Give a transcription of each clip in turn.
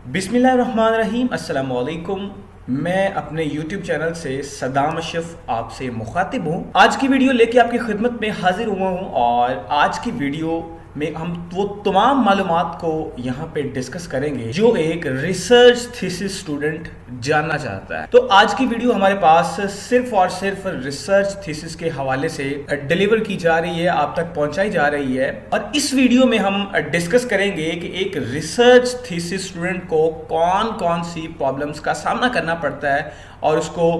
बिस्मिल्लाहिर्रहमानिर्रहीम, अस्सलामु अलैकुम। मैं अपने YouTube चैनल से सदाम अशरफ आपसे मुखातिब हूँ। आज की वीडियो लेके आपकी खिदमत में हाजिर हुआ हूँ और आज की वीडियो में हम वो तमाम मालूमात को यहाँ पे डिस्कस करेंगे जो एक रिसर्च थीसिस स्टूडेंट जानना चाहता है। तो आज की वीडियो हमारे पास सिर्फ और सिर्फ रिसर्च थीसिस के हवाले से डिलीवर की जा रही है, आप तक पहुंचाई जा रही है। और इस वीडियो में हम डिस्कस करेंगे कि एक रिसर्च थीसिस स्टूडेंट को कौन कौन सी प्रॉब्लम्स का सामना करना पड़ता है और उसको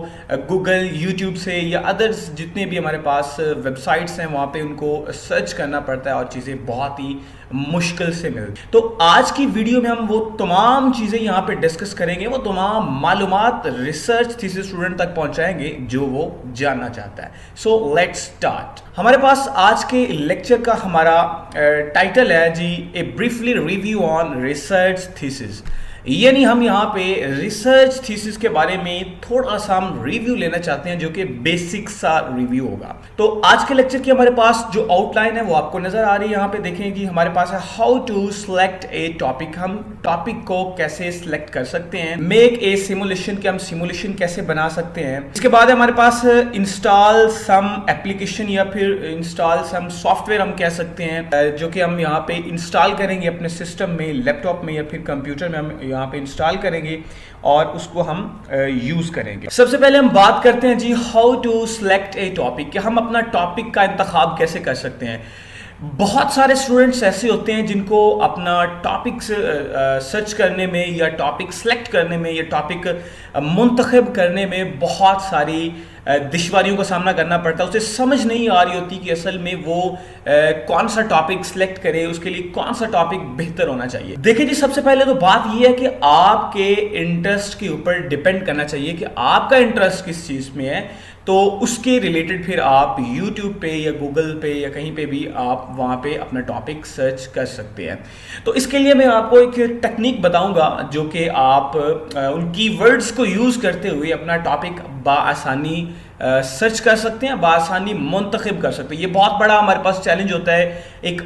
गूगल, यूट्यूब से या अदर्स जितने भी हमारे पास वेबसाइट्स हैं वहाँ पे उनको सर्च करना पड़ता है और चीज़ें बहुत ही मुश्किल से मिलती। तो आज की वीडियो में हम वो तमाम चीज़ें यहाँ पे डिस्कस करेंगे, वो तमाम मालूमात रिसर्च थीसिस स्टूडेंट तक पहुँचाएंगे जो वो जानना चाहता है। So let's start. हमारे पास आज के लेक्चर का हमारा टाइटल है जी, a briefly review on research thesis. यानी हम यहाँ पे रिसर्च थीसिस के बारे में थोड़ा सा हम रिव्यू लेना चाहते हैं जो कि बेसिक सा रिव्यू होगा। तो आज के लेक्चर की हमारे पास जो आउटलाइन है वो आपको नजर आ रही है। यहाँ पे देखें कि हमारे पास है how to select a topic. हम टॉपिक को कैसे सिलेक्ट कर सकते हैं, मेक ए सिमुलेशन के हम सिमुलेशन कैसे बना सकते हैं। इसके बाद हमारे पास इंस्टॉल सम एप्लीकेशन या फिर इंस्टॉल सम सॉफ्टवेयर हम कह सकते हैं जो कि हम यहाँ पे इंस्टॉल करेंगे अपने सिस्टम में, लैपटॉप में या फिर कंप्यूटर में हम यहाँ पे इंस्टॉल करेंगे और उसको हम यूज करेंगे। सबसे पहले हम बात करते हैं जी how to select a topic, कि हम अपना टॉपिक का इंतखाब कैसे कर सकते हैं। बहुत सारे स्टूडेंट्स ऐसे होते हैं जिनको अपना टॉपिक सर्च करने में या टॉपिक सेलेक्ट करने में या टॉपिक मुंतखब करने में बहुत सारी दुश्वारियों का सामना करना पड़ता है। उसे समझ नहीं आ रही होती कि असल में वो कौन सा टॉपिक सिलेक्ट करे, उसके लिए कौन सा टॉपिक बेहतर होना चाहिए। देखिए जी, सबसे पहले तो बात यह है कि आपके इंटरेस्ट के ऊपर डिपेंड करना चाहिए कि आपका इंटरेस्ट किस चीज़ में है, तो उसके रिलेटेड फिर आप YouTube पे या गूगल पे या कहीं पे भी आप वहाँ पे अपना टॉपिक सर्च कर सकते हैं। तो इसके लिए मैं आपको एक टेक्निक बताऊंगा जो कि आप उन कीवर्ड्स को यूज़ करते हुए अपना टॉपिक बाआसानी सर्च कर सकते हैं, बाआसानी मुंतखब कर सकते हैं। ये बहुत बड़ा हमारे पास चैलेंज होता है। एक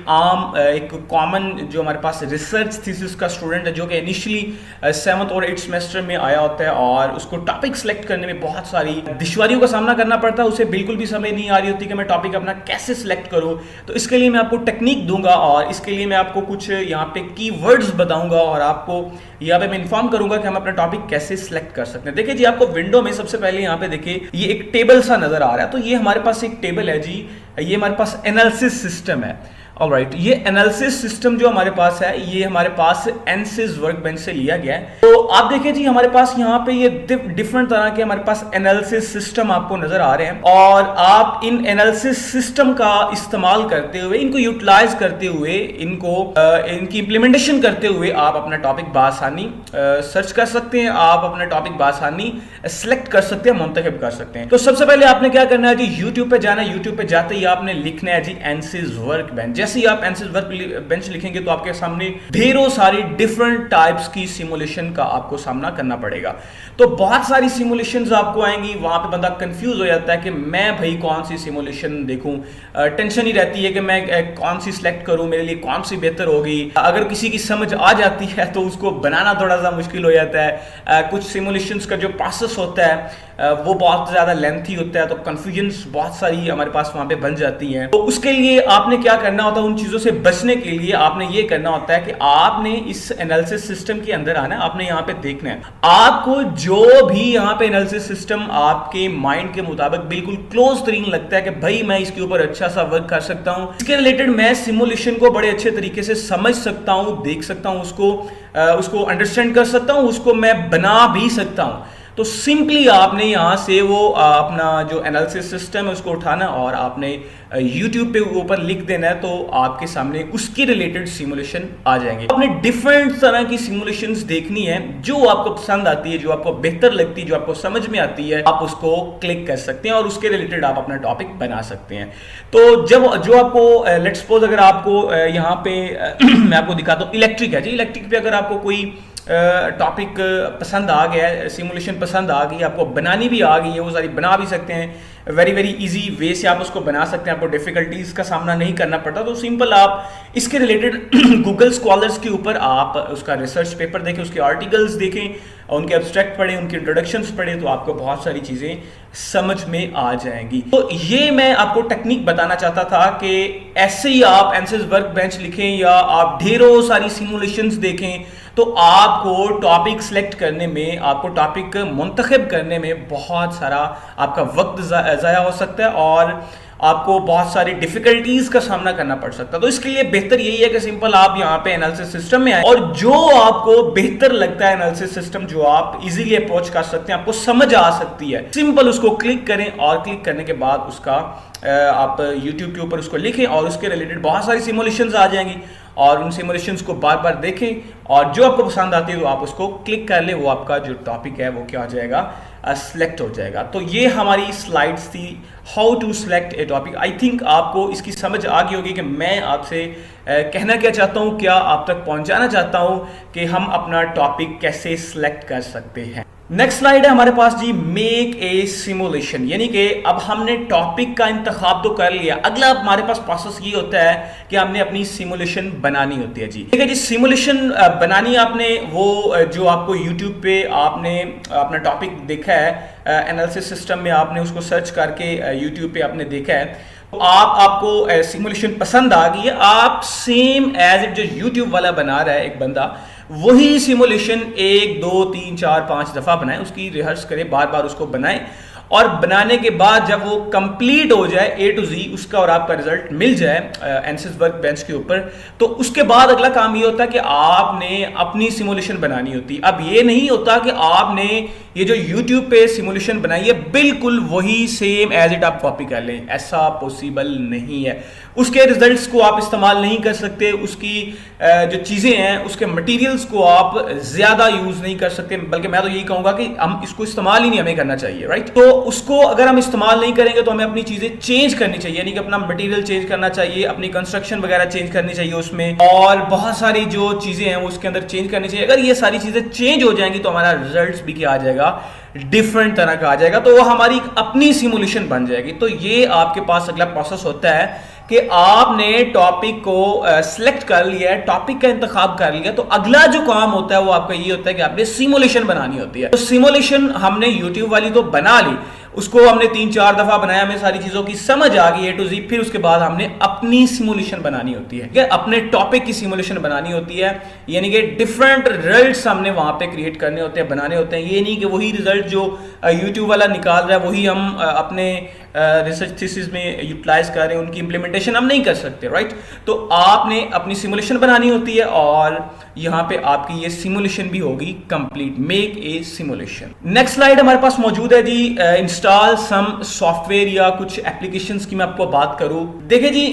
कॉमन जो हमारे पास रिसर्च थीसिस का स्टूडेंट है जो कि इनिशियली 7th और 8th सेमेस्टर में आया होता है और उसको टॉपिक सेलेक्ट करने में बहुत सारी दुश्वारियों का सामना करना पड़ता है। उसे बिल्कुल भी समझ नहीं आ रही होती कि मैं टॉपिक अपना कैसे सिलेक्ट करूँ। तो इसके लिए मैं आपको टेक्निक दूंगा और इसके लिए मैं आपको कुछ यहाँ पे कीवर्ड्स बताऊंगा और आपको यहाँ पे मैं इन्फॉर्म करूंगा कि हम अपना टॉपिक कैसे सिलेक्ट कर सकते हैं। देखिए जी, आपको विंडो में सबसे पहले यहाँ पे देखिए ये एक टेबल सा नजर आ रहा है। तो ये हमारे पास एक टेबल है जी, ये हमारे पास एनालिसिस सिस्टम है। ऑलराइट, ये एनालिसिस सिस्टम जो हमारे पास है ये हमारे पास एनसिस वर्कबेंच से लिया गया है। तो आप देखिए जी, हमारे पास यहाँ पे ये डिफरेंट तरह के हमारे पास एनालिसिस सिस्टम आपको नजर आ रहे हैं और आप इन एनालिसिस सिस्टम का इस्तेमाल करते हुए, इनको यूटिलाइज करते हुए, इनकी इंप्लीमेंटेशन करते हुए आप अपना टॉपिक बासानी सर्च कर सकते हैं, आप अपना टॉपिक बासानी सेलेक्ट कर सकते हैं, मुंतखब कर सकते हैं। तो सबसे पहले आपने क्या करना है जी, यूट्यूब पे जाना है। यूट्यूब पे जाते ही आपने लिखना है जी एनसिस वर्कबेंच। जैसे ही आप एनसिस वर्कबेंच लिखेंगे तो आपके सामने ढेरों सारी डिफरेंट टाइप्स की सिमुलेशन का आपको सामना करना पड़ेगा। तो बहुत सारी सिमुलेशंस आपको आएंगी, वहां पे बंदा कंफ्यूज हो जाता है कि मैं भाई कौन सी सिमुलेशन देखूं। टेंशन ही रहती है कि मैं कौन सी सिलेक्ट करूं, मेरे लिए कौन सी बेहतर होगी। अगर किसी की समझ आ जाती है तो उसको बनाना थोड़ा सा मुश्किल हो जाता है। कुछ सिमुलेशंस का जो प्रोसेस होता है वो बहुत ज़्यादा लेंथी होता है, तो कन्फ्यूजन्स बहुत सारी हमारे पास वहाँ पे बन जाती हैं। तो उसके लिए आपने क्या करना होता है, उन चीज़ों से बचने के लिए आपने ये करना होता है कि आपने इस एनालिसिस सिस्टम के अंदर आना है। आपने यहाँ पे देखना है आपको जो भी यहाँ पे एनालिसिस सिस्टम आपके माइंड के मुताबिक बिल्कुल क्लोज तरीन लगता है कि भाई मैं इसके ऊपर अच्छा सा वर्क कर सकता हूँ, इसके रिलेटेड मैं सिमुलेशन को बड़े अच्छे तरीके से समझ सकता हूँ, देख सकता हूँ, उसको अंडरस्टैंड कर सकता हूँ, उसको मैं बना भी सकता हूँ। तो सिंपली आपने यहाँ से वो अपना जो एनालिसिस सिस्टम है उसको उठाना और आपने YouTube पे ऊपर लिख देना है, तो आपके सामने उसके रिलेटेड सिमुलेशन आ जाएंगे। आपने डिफरेंट तरह की सिमुलेशंस देखनी है, जो आपको पसंद आती है, जो आपको बेहतर लगती है, जो आपको समझ में आती है, आप उसको क्लिक कर सकते हैं और उसके रिलेटेड आप अपना टॉपिक बना सकते हैं। तो जो आपको लेट्स सपोज अगर आपको यहाँ पे मैं आपको दिखाता हूँ इलेक्ट्रिक है जी, इलेक्ट्रिक पे अगर आपको कोई टॉपिक पसंद आ गया है, सिमुलेशन पसंद आ गई, आपको बनानी भी आ गई है, वो सारी बना भी सकते हैं। वेरी वेरी इजी वे से आप उसको बना सकते हैं, आपको डिफिकल्टीज का सामना नहीं करना पड़ता। तो सिंपल आप इसके रिलेटेड गूगल स्कॉलर्स के ऊपर आप उसका रिसर्च पेपर देखें, उसके आर्टिकल्स देखें, उनके एब्स्ट्रैक्ट पढ़ें, उनके इंट्रोडक्शंस पढ़ें, तो आपको बहुत सारी चीज़ें समझ में आ जाएंगी। तो ये मैं आपको टेक्निक बताना चाहता था कि ऐसे ही आप एनसेस वर्कबेंच लिखें या आप ढेरों सारी सिमुलेशंस देखें, तो आपको टॉपिक सेलेक्ट करने में, आपको टॉपिक मुंतखब करने में बहुत सारा आपका वक्त ज़ाया हो सकता है और आपको बहुत सारी डिफिकल्टीज का सामना करना पड़ सकता है। तो इसके लिए बेहतर यही है कि सिंपल आप यहाँ पे एनालिसिस सिस्टम में आए और जो आपको बेहतर लगता है एनालिसिस सिस्टम, जो आप इजीली अप्रोच कर सकते हैं, आपको समझ आ सकती है, सिंपल उसको क्लिक करें और क्लिक करने के बाद उसका आप YouTube के ऊपर उसको लिखें और उसके रिलेटेड बहुत सारी सिमुलेशंस आ जाएंगी और उन सिमुलेशंस को बार बार देखें और जो आपको पसंद आती है तो आप उसको क्लिक कर लें, वो आपका जो टॉपिक है वो क्या हो जाएगा, सिलेक्ट हो जाएगा। तो ये हमारी स्लाइड्स थी, how to select a topic. I think आपको इसकी समझ आ गई होगी कि मैं आपसे कहना क्या चाहता हूँ, क्या आप तक पहुँचाना चाहता हूँ कि हम अपना टॉपिक कैसे सिलेक्ट कर सकते हैं। नेक्स्ट स्लाइड है हमारे पास जी, मेक ए सिमुलेशन, यानी कि अब हमने टॉपिक का इंतखाब तो कर लिया, अगला हमारे पास प्रोसेस ये होता है कि हमने अपनी सिमुलेशन बनानी होती है जी। ठीक है जी, सिमुलेशन बनानी आपने वो जो आपको यूट्यूब पे आपने अपना टॉपिक देखा है, एनालिसिस सिस्टम में आपने उसको सर्च करके यूट्यूब पे आपने देखा है, तो आपको सिमुलेशन पसंद आ गई है, आप सेम एज इट जो यूट्यूब वाला बना रहा है एक बंदा, वही सिमुलेशन 1 2 3 4 5 दफा बनाएं, उसकी रिहर्स करें, बार बार उसको बनाएं और बनाने के बाद जब वो कंप्लीट हो जाए A to Z उसका और आपका रिजल्ट मिल जाए एनसेस वर्कबेंच के ऊपर, तो उसके बाद अगला काम ये होता है कि आपने अपनी सिमुलेशन बनानी होती है। अब ये नहीं होता कि आपने ये जो YouTube पे सिमुलेशन बनाई है बिल्कुल वही सेम एज इट आप कॉपी कर लें, ऐसा पॉसिबल नहीं है। उसके रिजल्ट्स को आप इस्तेमाल नहीं कर सकते, उसकी जो चीज़ें हैं उसके मटेरियल्स को आप ज़्यादा यूज़ नहीं कर सकते, बल्कि मैं तो यही कहूँगा कि हम इसको इस्तेमाल ही नहीं हमें करना चाहिए, राइट। तो उसको अगर हम इस्तेमाल नहीं करेंगे तो हमें अपनी चीज़ें चेंज करनी चाहिए, यानी कि अपना मटेरियल चेंज करना चाहिए, अपनी कंस्ट्रक्शन वगैरह चेंज करनी चाहिए उसमें, और बहुत सारी जो चीज़ें हैं वो उसके अंदर चेंज करनी चाहिए। अगर ये सारी चीज़ें चेंज हो जाएंगी तो हमारा रिजल्ट भी क्या आ जाएगा, डिफरेंट तरह का आ जाएगा, तो वो हमारी अपनी सिमुलेशन बन जाएगी। तो ये आपके पास अगला प्रोसेस होता है कि आपने टॉपिक को सिलेक्ट कर लिया है, टॉपिक का इंतखाब कर लिया, तो अगला जो काम होता है वो आपका ये होता है कि आपने सिमुलेशन बनानी होती है। तो सिमुलेशन हमने यूट्यूब वाली तो बना ली, उसको हमने 3-4 दफा बनाया, हमें सारी चीजों की समझ आ गई A to Z, फिर उसके बाद हमने अपनी सिमुलेशन बनानी होती है, अपने टॉपिक की सिमुलेशन बनानी होती है, यानी कि डिफरेंट रिजल्ट्स हमने वहां पे क्रिएट करने होते हैं, बनाने होते हैं। ये नहीं कि वही रिजल्ट जो यूट्यूब वाला निकाल रहा है वही हम अपने रिसर्च थीसिस में यूटिलाइज कर रहे हैं, उनकी इंप्लीमेंटेशन हम नहीं कर सकते, राइट। तो आपने अपनी सिमुलेशन बनानी होती है और यहाँ पे आपकी ये सिमुलेशन भी होगी complete, make a simulation. Next slide हमारे पास मौजूद है जी, इंस्टॉल सम सॉफ्टवेयर या कुछ एप्लीकेशंस की मैं आपको बात करूं। देखिए जी,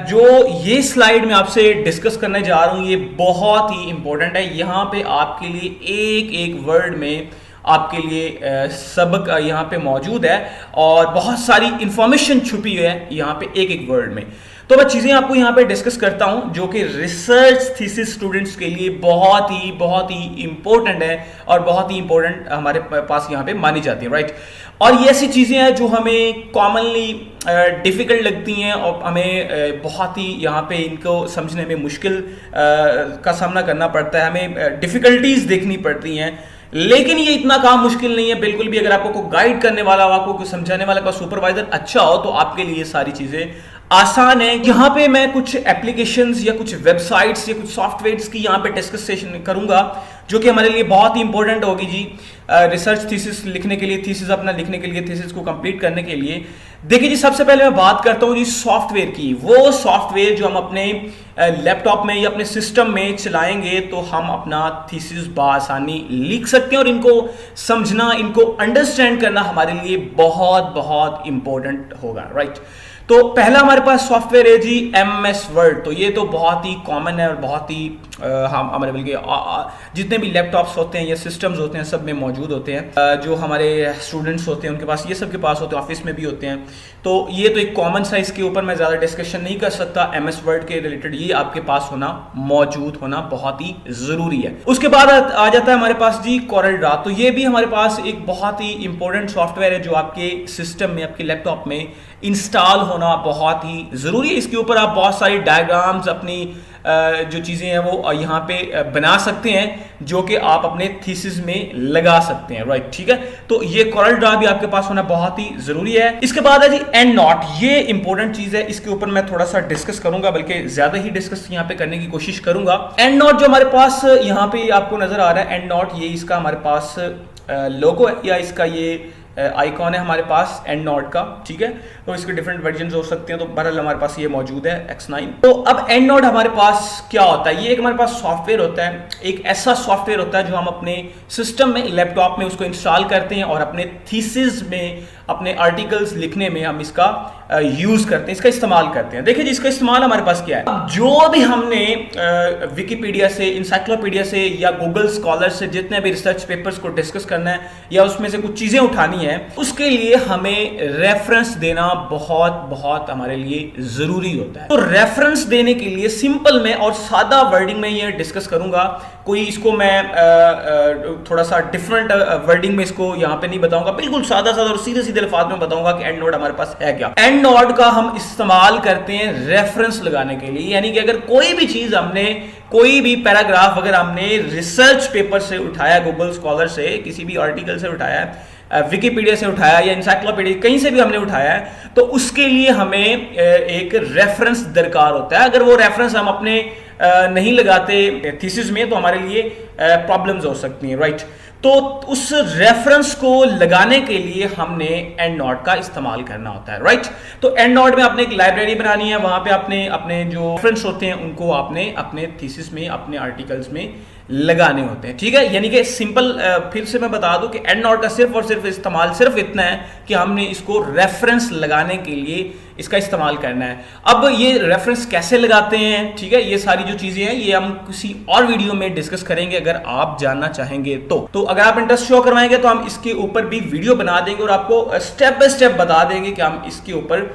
जो ये स्लाइड मैं आपसे डिस्कस करने जा रहा हूं ये बहुत ही इंपॉर्टेंट है। यहाँ पे आपके लिए एक एक वर्ड में आपके लिए सबक यहाँ पे मौजूद है और बहुत सारी इंफॉर्मेशन छुपी है यहाँ पे एक एक वर्ड में। तो मैं चीज़ें आपको यहाँ पे डिस्कस करता हूँ जो कि रिसर्च थीसिस स्टूडेंट्स के लिए बहुत ही इंपॉर्टेंट है और बहुत ही इंपॉर्टेंट हमारे पास यहाँ पे मानी जाती है, राइट। और ये ऐसी चीज़ें हैं जो हमें कॉमनली डिफ़िकल्ट लगती हैं और हमें बहुत ही यहाँ पे इनको समझने में मुश्किल का सामना करना पड़ता है, हमें डिफ़िकल्टीज देखनी पड़ती हैं। लेकिन ये इतना काम मुश्किल नहीं है बिल्कुल भी। अगर आपको कोई गाइड करने वाला हो, आपको कोई समझाने वाला का सुपरवाइजर अच्छा हो, तो आपके लिए ये सारी चीज़ें आसान है। यहाँ पे मैं कुछ एप्लीकेशंस या कुछ वेबसाइट्स या कुछ सॉफ्टवेयर्स की यहाँ पे डिस्कशन करूंगा जो कि हमारे लिए बहुत ही इंपॉर्टेंट होगी जी, रिसर्च थीसिस लिखने के लिए, थीसिस अपना लिखने के लिए, थीसिस को कंप्लीट करने के लिए। देखिए जी, सबसे पहले मैं बात करता हूँ जी सॉफ्टवेयर की। वो सॉफ्टवेयर जो हम अपने लैपटॉप में या अपने सिस्टम में चलाएंगे तो हम अपना थीसिस बआसानी लिख सकते हैं और इनको समझना, इनको अंडरस्टैंड करना हमारे लिए बहुत इंपॉर्टेंट होगा, राइट। तो पहला हमारे पास सॉफ्टवेयर है जी MS वर्ड। तो ये तो बहुत ही कॉमन है और बहुत ही हम हमारे बल्कि जितने भी लैपटॉप्स होते हैं या सिस्टम्स होते हैं सब में मौजूद होते हैं। जो हमारे स्टूडेंट्स होते हैं उनके पास ये सब के पास होते हैं, ऑफिस में भी होते हैं। तो ये तो एक कॉमन सा, इसके ऊपर मैं ज़्यादा डिस्कशन नहीं कर सकता। MS वर्ड के रिलेटेड ये आपके पास होना, मौजूद होना बहुत ही ज़रूरी है। उसके बाद आ जाता है हमारे पास जी कोरल ड्रा। तो ये भी हमारे पास एक बहुत ही इंपॉर्टेंट सॉफ्टवेयर है जो आपके सिस्टम में, आपके लैपटॉप में इंस्टॉल होना बहुत ही ज़रूरी है। इसके ऊपर आप बहुत सारी डायग्राम्स, अपनी जो चीज़ें हैं वो यहाँ पे बना सकते हैं जो कि आप अपने थीसिस में लगा सकते हैं, राइट। ठीक है, तो ये कोरल ड्रा भी आपके पास होना बहुत ही ज़रूरी है। इसके बाद है जी एंड नोट। ये इंपॉर्टेंट चीज़ है, इसके ऊपर मैं थोड़ा सा डिस्कस करूंगा, बल्कि ज़्यादा ही डिस्कस यहाँ पे करने की कोशिश करूंगा। एंड नोट जो हमारे पास यहाँ पे आपको नज़र आ रहा है, एंड नोट, ये इसका हमारे पास लोगो है या इसका ये आइकॉन है हमारे पास एंड नोट का। ठीक है, तो इसके डिफरेंट वर्जन हो सकते हैं। तो बहरहाल हमारे पास ये मौजूद है X9। तो अब एंड नोट हमारे पास क्या होता है? ये एक हमारे पास सॉफ्टवेयर होता है, एक ऐसा सॉफ्टवेयर होता है जो हम अपने सिस्टम में, लैपटॉप में उसको इंस्टॉल करते हैं और अपने थीसिस में, अपने आर्टिकल्स लिखने में हम इसका यूज करते हैं, इसका इस्तेमाल करते हैं। देखिए जी, इसका इस्तेमाल हमारे पास क्या है। अब जो भी हमने विकिपीडिया से, इंसाइक्लोपीडिया से या गूगल स्कॉलर से जितने भी रिसर्च पेपर्स को डिस्कस करना है या उसमें से कुछ चीजें उठानी है, उसके लिए हमें रेफरेंस देना बहुत हमारे लिए जरूरी होता है। तो रेफरेंस देने के लिए सिंपल में और सादा वर्डिंग में ये डिस्कस करूंगा। कोई इसको मैं थोड़ा सा डिफरेंट वर्डिंग में इसको यहाँ पे नहीं बताऊंगा, बिल्कुल सादा और सीधे सीधे अल्फाज में बताऊंगा कि एंड नोट हमारे पास है क्या। एंड नोट का हम इस्तेमाल करते हैं रेफरेंस लगाने के लिए, यानी कि अगर कोई भी चीज हमने, कोई भी पैराग्राफ अगर हमने रिसर्च पेपर से उठाया, गूगल स्कॉलर से, किसी भी आर्टिकल से उठाया है, विकिपीडिया से उठाया या इंसाइक्लोपीडिया, कहीं से भी हमने उठाया है, तो उसके लिए हमें एक रेफरेंस दरकार होता है। अगर वो रेफरेंस हम अपने नहीं लगाते थीसिस में तो हमारे लिए प्रॉब्लम्स हो सकती हैं, राइट। तो उस रेफरेंस को लगाने के लिए हमने एंड नोट का इस्तेमाल करना होता है, राइट। तो एंड नोट में आपने एक लाइब्रेरी बनानी है, वहां पे आपने अपने जो रेफरेंस होते हैं उनको आपने अपने थीसिस में, अपने आर्टिकल्स में लगाने होते हैं। ठीक है, यानी कि सिंपल फिर से मैं बता दूं कि एंड नोट का सिर्फ और सिर्फ इस्तेमाल सिर्फ इतना है कि हमने इसको रेफरेंस लगाने के लिए इसका इस्तेमाल करना है। अब ये रेफरेंस कैसे लगाते हैं, ठीक है, ये सारी जो चीजें हैं ये हम किसी और वीडियो में डिस्कस करेंगे अगर आप जानना चाहेंगे तो अगर आप इंटरेस्ट शो करवाएंगे तो हम इसके ऊपर भी वीडियो बना देंगे और आपको स्टेप बाय स्टेप बता देंगे कि हम इसके ऊपर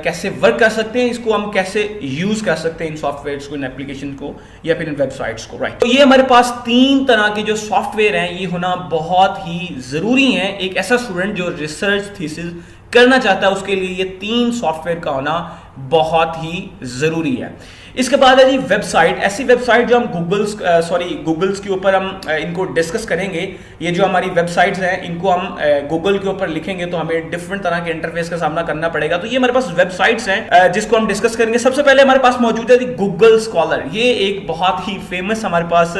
कैसे वर्क कर सकते हैं, इसको हम कैसे यूज कर सकते हैं, इन सॉफ्टवेयर्स को, इन एप्लीकेशन को या फिर इन वेबसाइट्स को, राइट। तो ये हमारे पास 3 तरह के जो सॉफ्टवेयर हैं ये होना बहुत ही जरूरी है। एक ऐसा स्टूडेंट जो रिसर्च थीसिस करना चाहता है उसके लिए ये 3 सॉफ्टवेयर का होना बहुत ही जरूरी है। इसके बाद है जी वेबसाइट। ऐसी वेबसाइट जो हम गूगल्स के ऊपर हम इनको डिस्कस करेंगे। ये जो हमारी वेबसाइट्स हैं इनको हम गूगल के ऊपर लिखेंगे तो हमें डिफरेंट तरह के इंटरफेस का सामना करना पड़ेगा। तो ये हमारे पास वेबसाइट्स हैं जिसको हम डिस्कस करेंगे। सबसे पहले हमारे पास मौजूद है गूगल स्कॉलर। ये एक बहुत ही फेमस हमारे पास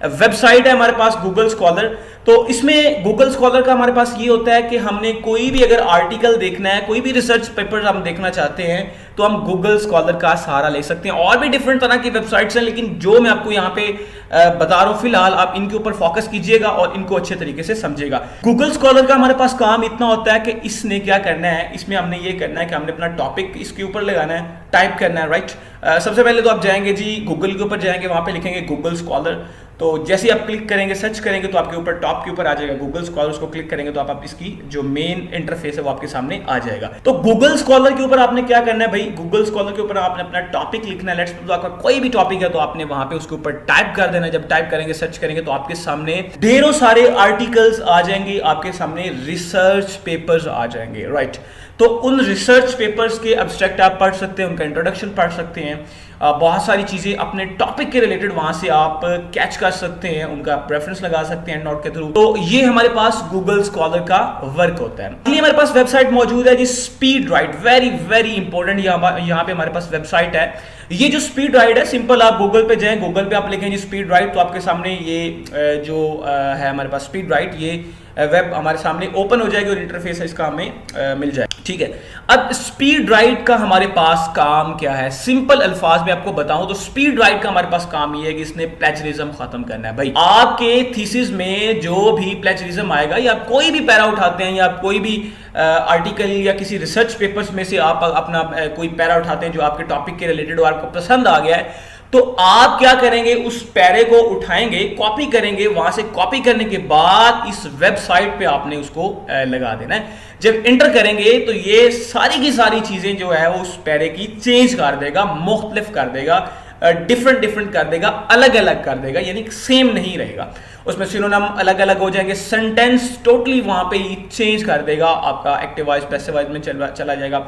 वेबसाइट है, हमारे पास गूगल स्कॉलर। तो इसमें गूगल स्कॉलर का हमारे पास ये होता है कि हमने कोई भी अगर आर्टिकल देखना है, कोई भी रिसर्च पेपर हम देखना चाहते हैं तो हम गूगल स्कॉलर का सहारा ले सकते हैं। और भी डिफरेंट तरह की वेबसाइट्स हैं, लेकिन जो मैं आपको यहाँ पे बता रहा हूँ फिलहाल आप इनके ऊपर फोकस कीजिएगा और इनको अच्छे तरीके से समझिएगा। गूगल स्कॉलर का हमारे पास काम इतना होता है कि इसने क्या करना है, इसमें हमने ये करना है कि हमने अपना टॉपिक इसके ऊपर लगाना है, टाइप करना है, राइट। सबसे पहले तो आप जाएंगे जी गूगल के ऊपर जाएंगे, वहां पे लिखेंगे गूगल स्कॉलर। तो जैसे ही आप क्लिक करेंगे, सर्च करेंगे तो आपके ऊपर टॉप के ऊपर आ जाएगा गूगल स्कॉलर। उसको क्लिक करेंगे तो आप इसकी जो मेन इंटरफेस है वो आपके सामने आ जाएगा। तो गूगल स्कॉलर के ऊपर आपने क्या करना है भाई, गूगल स्कॉलर के ऊपर आपने अपना टॉपिक लिखना है। लेट्स सपोज आपका कोई भी टॉपिक है तो आपने वहां पे उसके ऊपर टाइप कर देना है। जब टाइप करेंगे, सर्च करेंगे तो आपके सामने ढेरों सारे आर्टिकल्स आ जाएंगे, आपके सामने रिसर्च पेपर्स आ जाएंगे, राइट। तो उन रिसर्च पेपर्स के एब्स्ट्रैक्ट आप पढ़ सकते हैं, उनका इंट्रोडक्शन पढ़ सकते हैं, बहुत सारी चीजें अपने टॉपिक के रिलेटेड वहां से आप कैच कर सकते हैं, उनका रेफरेंस लगा सकते हैं नोट के थ्रू। तो ये हमारे पास गूगल स्कॉलर का वर्क होता है। इसलिए हमारे पास वेबसाइट मौजूद है जी speed right, very very important. यहाँ पे हमारे पास वेबसाइट है। ये जो स्पीड राइट है, सिंपल आप गूगल पे जाएं, गूगल पे आप लिखेंगे स्पीड राइट तो आपके सामने ये जो है हमारे पास स्पीड राइट, ये वेब हमारे सामने ओपन हो जाएगी और इंटरफेस है इसका हमें मिल जाएगा, ठीक है। अब स्पीड राइट का हमारे पास काम क्या है, सिंपल अल्फाज में आपको बताऊं तो स्पीड राइट का हमारे पास काम ये है कि इसने प्लेजरिज्म खत्म करना है। भाई आपके थीसिस में जो भी प्लेजरिज्म आएगा या आप कोई भी पैरा उठाते हैं या आप कोई भी आर्टिकल या किसी रिसर्च पेपर्स में से आप अपना कोई पैरा उठाते हैं जो आपके टॉपिक के रिलेटेड और आपको पसंद आ गया है, तो आप क्या करेंगे, उस पैरे को उठाएंगे, कॉपी करेंगे, वहां से कॉपी करने के बाद इस वेबसाइट पे आपने उसको लगा देना है। जब एंटर करेंगे तो ये सारी की सारी चीजें जो है वो उस पैरे की चेंज कर देगा, मुख्तलिफ कर देगा, डिफरेंट कर देगा, अलग अलग कर देगा, यानी सेम नहीं रहेगा। उसमें सिनोनिम अलग अलग हो जाएंगे, सेंटेंस टोटली वहां पे ही चेंज कर देगा, आपका एक्टिव वॉइस पैसिव वॉइस में चला जाएगा,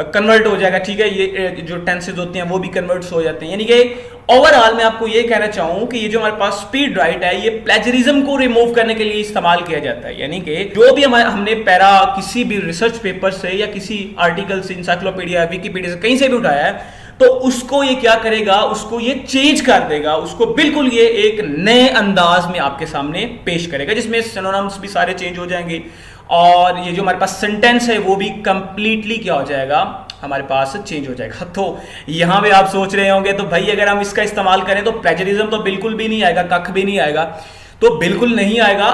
कन्वर्ट हो जाएगा। ठीक है, ये जो टेंसेज होते हैं वो भी कन्वर्ट्स हो जाते हैं। यानी कि ओवरऑल मैं आपको ये कहना चाहूं कि ये जो हमारे पास स्पीड राइट है, ये प्लेजरिज्म को रिमूव करने के लिए इस्तेमाल किया जाता है। यानी कि जो भी हमने पैरा किसी भी रिसर्च पेपर से या किसी आर्टिकल से, इंसाइक्लोपीडिया, विकिपीडिया से, कहीं से भी उठाया है, तो उसको ये क्या करेगा, उसको ये चेंज कर देगा, उसको बिल्कुल ये एक नए अंदाज में आपके सामने पेश करेगा, जिसमें सिनोनिम्स भी सारे चेंज हो जाएंगे और ये जो हमारे पास सेंटेंस है वो भी कंप्लीटली क्या हो जाएगा, हमारे पास चेंज हो जाएगा। तो यहां पे आप सोच रहे होंगे तो भाई अगर हम इसका इस्तेमाल करें तो प्लेजरिज्म तो बिल्कुल भी नहीं आएगा, कख भी नहीं आएगा। तो बिल्कुल नहीं आएगा,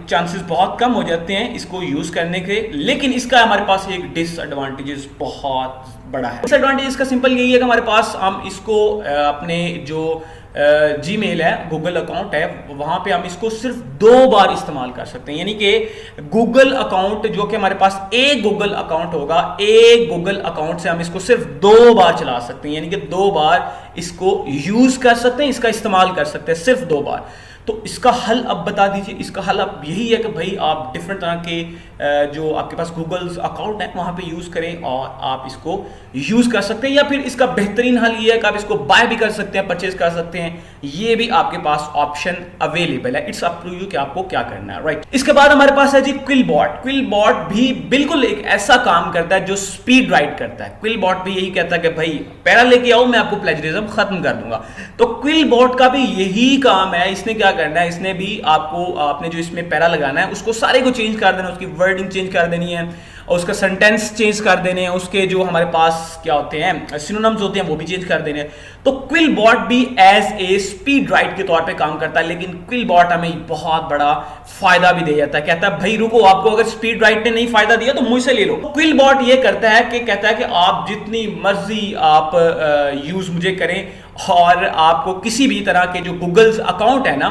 चांसेस बहुत कम हो जाते हैं इसको यूज करने के। लेकिन इसका हमारे पास एक डिसएडवांटेजेस बहुत बड़ा है। डिसएडवांटेज इसका सिंपल यही है कि हमारे पास हम इसको अपने जो जीमेल है, गूगल अकाउंट है, वहां पे हम इसको सिर्फ 2 बार इस्तेमाल कर सकते हैं। यानी कि गूगल अकाउंट जो कि हमारे पास एक गूगल अकाउंट होगा, एक गूगल अकाउंट से हम इसको सिर्फ 2 बार चला सकते हैं, यानी कि 2 बार इसको यूज कर सकते हैं, इसका इस्तेमाल कर सकते हैं, सिर्फ 2 बार। तो इसका हल अब बता दीजिए। इसका हल अब यही है कि भाई आप डिफरेंट तरह के जो आपके पास गूगल अकाउंट है वहां पे यूज करें और आप इसको यूज कर सकते हैं। या फिर इसका बेहतरीन हल ये है कि आप इसको बाय भी कर सकते हैं, परचेज कर सकते हैं, ये भी आपके पास ऑप्शन अवेलेबल है। इट्स अप टू यू कि आपको क्या करना है, राइट। इसके बाद हमारे पास है जी क्विलबॉट। क्विलबॉट भी बिल्कुल एक ऐसा काम करता है जो स्पीड राइट करता है। क्विलबॉट भी यही कहता है कि भाई पैरा लेके आओ, मैं आपको प्लेजरिज्म खत्म कर दूंगा। तो क्विलबॉट का भी यही काम है। इसने क्या करना है, इसने भी आपको आपने जो इसमें पैरा लगाना है उसको सारे को चेंज कर देना, उसकी वर्डिंग चेंज कर देनी है और उसका सेंटेंस चेंज कर देने हैं, उसके जो हमारे पास क्या होते हैं सिनोनिम्स होते हैं वो भी चेंज कर देने हैं। तो क्विलबॉट भी एज ए स्पीड राइट के तौर पे काम करता है, लेकिन क्विलबॉट हमें बहुत बड़ा फायदा भी दे जाता है। कहता है भाई रुको, आपको अगर स्पीड राइट ने नहीं फायदा दिया तो मुझसे ले लो। क्विलबॉट ये करता है कि कहता है कि आप जितनी मर्जी आप यूज मुझे करें और आपको किसी भी तरह के जो गूगल अकाउंट है ना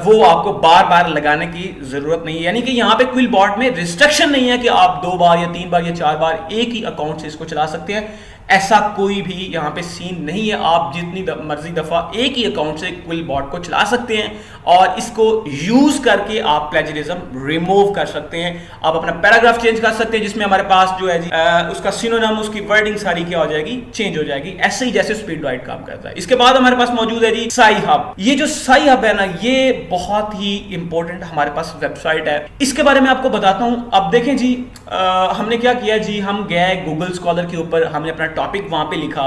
वो आपको बार बार लगाने की जरूरत नहीं है। यानी कि यहाँ पे क्विलबॉट में रिस्ट्रिक्शन नहीं है कि आप 2 बार या 3 बार या 4 बार एक ही अकाउंट से इसको चला सकते हैं, ऐसा कोई भी यहाँ पे सीन नहीं है। आप जितनी मर्जी दफा एक ही अकाउंट से क्विलबॉट को चला सकते हैं और इसको यूज करके आप प्लेजरिज्म रिमूव कर सकते हैं। आप अपना पैराग्राफ चेंज कर सकते हैं जिसमें हमारे पास जो है जी उसका सिनोनिम, उसकी वर्डिंग सारी क्या हो जाएगी, चेंज हो जाएगी, ऐसे ही जैसे स्पीड राइट काम करता है। इसके बाद हमारे पास मौजूद है जी साई हब। ये जो साई हब है ना, ये बहुत ही इंपॉर्टेंट हमारे पास वेबसाइट है। इसके बारे में आपको बताता हूं। अब देखें जी, हमने क्या किया जी, हम गए गूगल स्कॉलर के ऊपर, हमने अपना टॉपिक वहां पे लिखा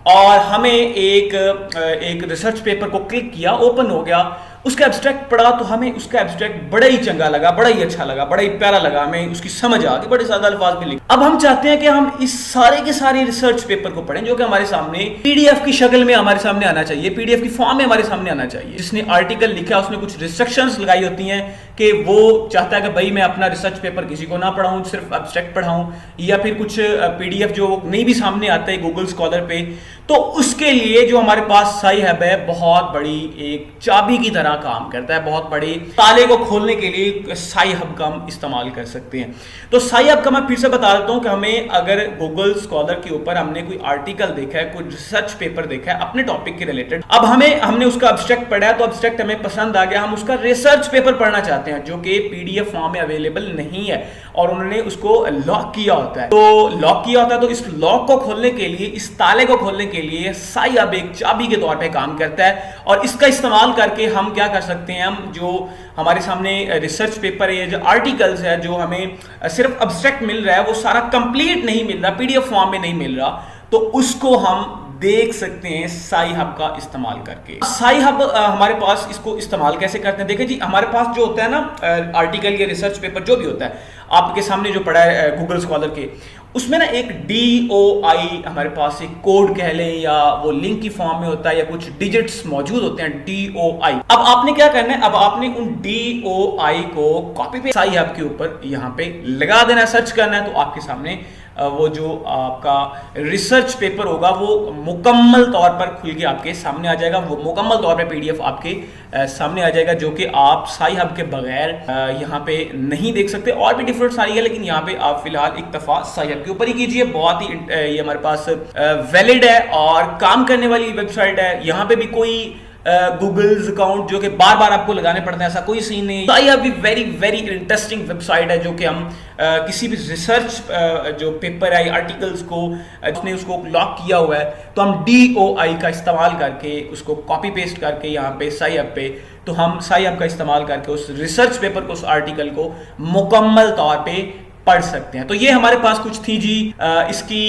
और हमें एक रिसर्च पेपर को क्लिक किया, ओपन हो गया, उसका एब्स्ट्रैक्ट पढ़ा तो हमें उसका एब्स्ट्रैक्ट बड़ा ही चंगा लगा, बड़ा ही अच्छा लगा, बड़ा ही प्यारा लगा, हमें उसकी समझ आ गई, बड़े ज्यादा अल्फाज में लिखे। अब हम चाहते हैं कि हम इस सारे के सारे रिसर्च पेपर को पढ़ें जो कि हमारे सामने पीडीएफ की शक्ल में हमारे सामने आना चाहिए, पीडीएफ की फॉर्म में हमारे सामने आना चाहिए। जिसने आर्टिकल लिखा उसने कुछ रिस्ट्रिक्शंस लगाई होती हैं कि वो चाहता है कि भाई मैं अपना रिसर्च पेपर किसी को ना पढ़ाऊं, सिर्फ एब्स्ट्रैक्ट पढ़ाऊं, या फिर कुछ पीडीएफ जो नहीं भी सामने आता है गूगल स्कॉलर पे, तो उसके लिए जो हमारे पास साई हब है बहुत बड़ी एक चाबी की तरह काम करता है। बहुत बड़े ताले को खोलने के लिए साई हब का हम इस्तेमाल कर सकते हैं। तो साई हब का मैं फिर से बता देता हूं कि हमें अगर गूगल स्कॉलर के ऊपर हमने कोई आर्टिकल देखा है, कोई रिसर्च पेपर देखा है अपने टॉपिक के रिलेटेड, अब हमने उसका एब्स्ट्रैक्ट पढ़ा है, तो एब्स्ट्रैक्ट हमें पसंद आ गया, हम उसका रिसर्च पेपर पढ़ना चाहते हैं जो कि पीडीएफ फॉर्म में अवेलेबल नहीं है और उन्होंने उसको लॉक किया होता है। तो लॉक किया होता है, तो इस लॉक को खोलने के लिए, इस ताले को खोलने के लिए साई हब एक चाबी के तौर पे काम करता है और इसका इस्तेमाल करके हम क्या कर सकते हैं, हम जो हमारे सामने रिसर्च पेपर है, जो आर्टिकल्स है, जो हमें सिर्फ एब्स्ट्रैक्ट मिल रहा है वो सारा कंप्लीट नहीं मिल रहा, पीडीएफ फॉर्म में नहीं मिल रहा, तो उसको हम देख सकते हैं साई हब का इस्तेमाल करके। साई हब हमारे पास इसको इस्तेमाल कैसे करते हैं, देखिए जी, हमारे पास जो होता है ना आर्टिकल या रिसर्च पेपर जो भी होता है आपके सामने जो पड़ा है गूगल स्कॉलर के, उसमें ना एक DOI हमारे पास एक कोड कह लें या वो लिंक की फॉर्म में होता है या कुछ डिजिट्स मौजूद होते हैं DOI। अब आपने क्या करना है, अब आपने उन DOI को कॉपी पेस्ट साई हब के ऊपर यहाँ पे लगा देना है, सर्च करना है, तो आपके सामने वो जो आपका रिसर्च पेपर होगा वो मुकम्मल तौर पर खुल के आपके सामने आ जाएगा। वो मुकम्मल तौर पे PDF आपके सामने आ जाएगा, जो कि आप साई हब के बगैर यहाँ पे नहीं देख सकते। और भी डिफरेंट सारी है, लेकिन यहाँ पे आप फिलहाल इक्तफा साई हब के ऊपर ही कीजिए। बहुत ही ये हमारे पास वैलिड है और काम करने वाली वेबसाइट है। यहाँ पे भी कोई गूगल्स अकाउंट जो कि बार बार आपको लगाने पड़ते हैं, ऐसा कोई सीन नहीं। साई हब भी वेरी वेरी इंटरेस्टिंग वेबसाइट है, जो कि हम किसी भी रिसर्च जो पेपर है आर्टिकल्स को उसने उसको लॉक किया हुआ है, तो हम DOI का इस्तेमाल करके उसको कॉपी पेस्ट करके यहाँ पे साई हब पे, तो हम साई हब का इस्तेमाल करके उस रिसर्च पेपर को, उस आर्टिकल को मुकम्मल तौर पे पढ़ सकते हैं। तो ये हमारे पास कुछ थी जी इसकी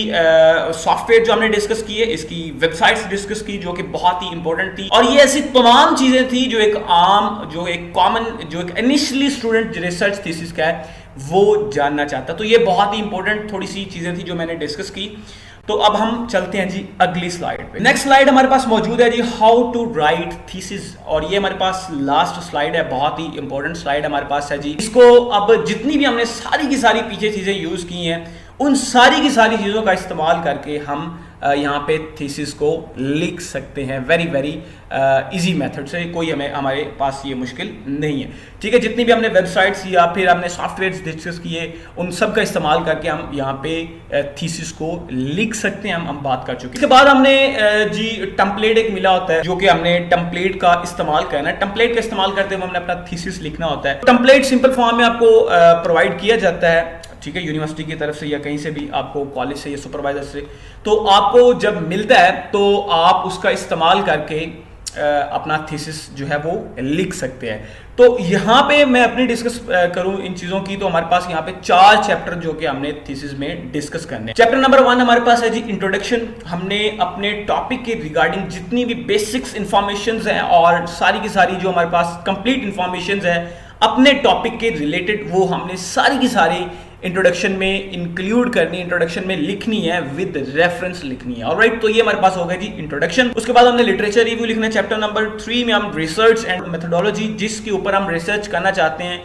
सॉफ्टवेयर जो हमने डिस्कस की है, इसकी वेबसाइट्स डिस्कस की जो कि बहुत ही इंपॉर्टेंट थी। और ये ऐसी तमाम चीजें थी जो एक आम, जो एक कॉमन, जो एक इनिशियली स्टूडेंट रिसर्च थीसिस का है वो जानना चाहता। तो ये बहुत ही इंपॉर्टेंट थोड़ी सी चीजें थी जो मैंने डिस्कस की। तो अब हम चलते हैं जी अगली स्लाइड पे। नेक्स्ट स्लाइड हमारे पास मौजूद है जी, हाउ टू राइट थीसिस, और ये हमारे पास लास्ट स्लाइड है, बहुत ही इंपॉर्टेंट स्लाइड हमारे पास है जी। इसको अब जितनी भी हमने सारी की सारी पीछे चीजें यूज की हैं, उन सारी की सारी चीजों का इस्तेमाल करके हम यहाँ पे थीसिस को लिख सकते हैं वेरी वेरी इजी मेथड से। कोई हमारे पास ये मुश्किल नहीं है, ठीक है। जितनी भी हमने वेबसाइट्स या फिर हमने सॉफ्टवेयर डिस्कस किए, उन सब का इस्तेमाल करके हम यहाँ पे थीसिस को लिख सकते हैं। हम बात कर चुके हैं। इसके बाद हमने जी टेम्पलेट एक मिला होता है, जो कि हमने टेम्पलेट का इस्तेमाल करना है। टेम्पलेट का इस्तेमाल करते हुए हमने अपना थीसिस लिखना होता है। टेम्पलेट सिंपल फॉर्म में आपको प्रोवाइड किया जाता है, ठीक है, यूनिवर्सिटी की तरफ से या कहीं से भी आपको, कॉलेज से या सुपरवाइजर से। तो आपको जब मिलता है तो आप उसका इस्तेमाल करके अपना थीसिस जो है वो लिख सकते हैं। तो यहाँ पे मैं अपनी डिस्कस करूँ इन चीज़ों की, तो हमारे पास यहाँ पे 4 चैप्टर जो कि हमने थीसिस में डिस्कस करने। चैप्टर नंबर 1 हमारे पास है जी इंट्रोडक्शन। हमने अपने टॉपिक के रिगार्डिंग जितनी भी बेसिक्स इंफॉर्मेशन हैं और सारी की सारी जो हमारे पास कंप्लीट इंफॉर्मेशन है अपने टॉपिक के रिलेटेड, वो हमने सारी की सारी इंट्रोडक्शन में इंक्लूड करनी, इंट्रोडक्शन में लिखनी है, विद रेफरेंस लिखनी है। ऑलराइट, तो ये हमारे पास हो गया जी इंट्रोडक्शन। उसके बाद हमने लिटरेचर रिव्यू लिखना है। चैप्टर नंबर 3 में हम रिसर्च एंड मेथोडोलॉजी, जिसके ऊपर हम रिसर्च करना चाहते हैं,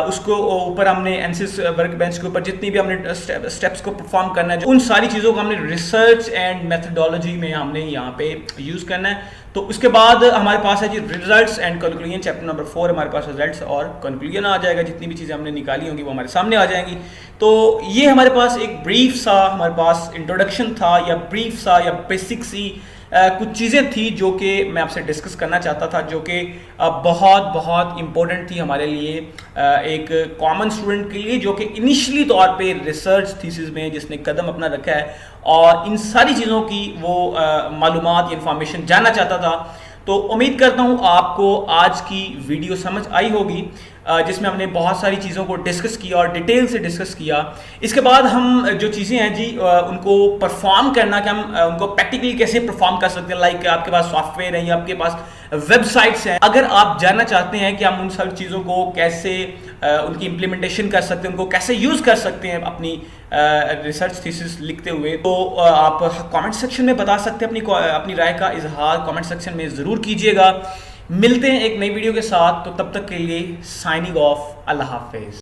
उसको ऊपर हमने एनसिस वर्क बेंच के ऊपर जितनी भी हमने स्टेप्स को परफॉर्म करना है, उन सारी चीज़ों को हमने रिसर्च एंड मेथोडोलॉजी में हमने यहाँ पे यूज़ करना है। तो उसके बाद हमारे पास है जी results and conclusion. Chapter number 4 हमारे पास रिजल्ट्स और कंक्लूजन आ जाएगा। जितनी भी चीज़ें हमने निकाली होंगी वो हमारे सामने आ जाएंगी। तो ये हमारे पास एक ब्रीफ सा हमारे पास इंट्रोडक्शन था, या ब्रीफ सा या बेसिक सी कुछ चीज़ें थी जो कि मैं आपसे डिस्कस करना चाहता था, जो कि बहुत बहुत इम्पोर्टेंट थी हमारे लिए, एक कॉमन स्टूडेंट के लिए जो कि इनिशियली तौर पे रिसर्च थीसिस में जिसने कदम अपना रखा है और इन सारी चीज़ों की वो मालूमात या इंफॉर्मेशन जानना चाहता था। तो उम्मीद करता हूँ आपको आज की वीडियो समझ आई होगी, जिसमें हमने बहुत सारी चीज़ों को डिस्कस किया और डिटेल से डिस्कस किया। इसके बाद हम जो चीज़ें हैं जी उनको परफॉर्म करना, कि हम उनको प्रैक्टिकली कैसे परफॉर्म कर सकते हैं। लाइक आपके पास सॉफ्टवेयर है या आपके पास वेबसाइट्स हैं, अगर आप जानना चाहते हैं कि हम उन सब चीज़ों को कैसे उनकी इम्प्लीमेंटेशन कर सकते हैं, उनको कैसे यूज़ कर सकते हैं अपनी रिसर्च थीसिस लिखते हुए, तो आप कमेंट सेक्शन में बता सकते हैं। अपनी राय का इजहार कमेंट सेक्शन में ज़रूर कीजिएगा। मिलते हैं एक नई वीडियो के साथ, तो तब तक के लिए साइनिंग ऑफ, अल्लाह हाफिज़।